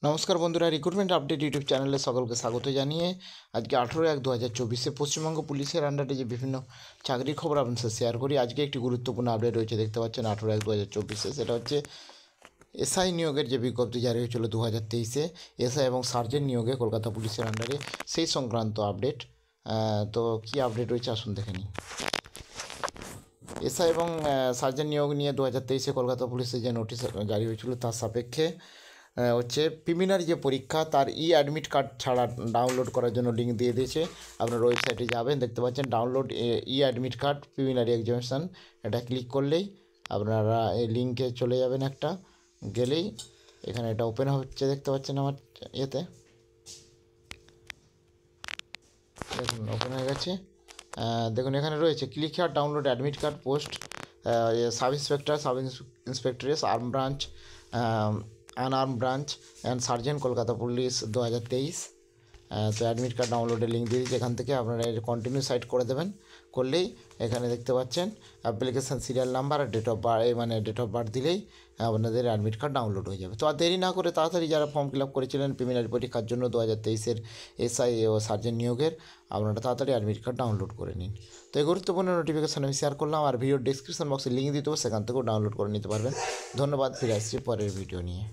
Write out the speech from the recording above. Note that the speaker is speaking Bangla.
নমস্কার বন্ধুরা, রিক্রুটমেন্ট আপডেট ইউটিউব চ্যানেলে সকলকে স্বাগত জানিয়ে আজকে 18/1/2024 পশ্চিমবঙ্গ পুলিশের আন্ডারে যে বিভিন্ন চাকরির খবর আপনার সাথে শেয়ার করি। আজকে একটি গুরুত্বপূর্ণ আপডেট রয়েছে, দেখতে পাচ্ছেন 18/1/2024। সেটা হচ্ছে এসআই নিয়োগের যে বিজ্ঞপ্তি জারি হয়েছিল 2023-এ, এসআই এবং সার্জেন্ট নিয়োগে কলকাতা পুলিশের আন্ডারে, সেই সংক্রান্ত আপডেট। তো কী আপডেট রয়েছে আসুন দেখে নিই। এসআই এবং সার্জেন্ট নিয়োগ নিয়ে 2023-এ কলকাতা পুলিশের যে নোটিশ জারি হয়েছিল তার সাপেক্ষে হচ্ছে প্রিলিমিনারি যে পরীক্ষা তার অ্যাডমিট কার্ড ছাড়া ডাউনলোড করার জন্য লিঙ্ক দিয়ে দিয়েছে। আপনার ওয়েবসাইটে যাবেন, দেখতে পাচ্ছেন download admit card preliminary examination, এটা ক্লিক করলেই আপনারা এই লিঙ্কে চলে যাবেন। একটা গেলেই এখানে এটা ওপেন হচ্ছে, দেখতে পাচ্ছেন আমার ইয়েতে, দেখুন ওপেন হয়ে গেছে। দেখুন এখানে রয়েছে click here download admit card post sub inspector, sub ইন্সপেক্টরেস, arm branch, unarm branch and sergeant, Kolkata police 2023। তো অ্যাডমিট কার্ড ডাউনলোডের লিঙ্ক দিয়ে দিচ্ছি, এখান থেকে আপনারা কন্টিনিউ সাইট করে দেবেন। করলেই এখানে দেখতে পাচ্ছেন অ্যাপ্লিকেশান সিরিয়াল নাম্বার আর ডেট অফ বার্থ দিলেই আপনাদের অ্যাডমিট কার্ড ডাউনলোড হয়ে যাবে। তো আর দেরি না করে তাড়াতাড়ি যারা ফর্ম ফিল আপ করেছিলেন প্রিলিমিনারি পরীক্ষার জন্য 2023-এর এসআই ও সার্জেন্ট নিয়োগের, আপনারা তাড়াতাড়ি অ্যাডমিট কার্ড ডাউনলোড করে নিন। তো এই গুরুত্বপূর্ণ নোটিফিকেশান আমি শেয়ার করলাম, আর ভিডিওর ডিসক্রিপশন বক্সে লিঙ্ক দিয়ে দেবো, সেখান থেকেও ডাউনলোড করে নিতে পারবেন। ধন্যবাদ, ফিরে আসছি পরের ভিডিও নিয়ে।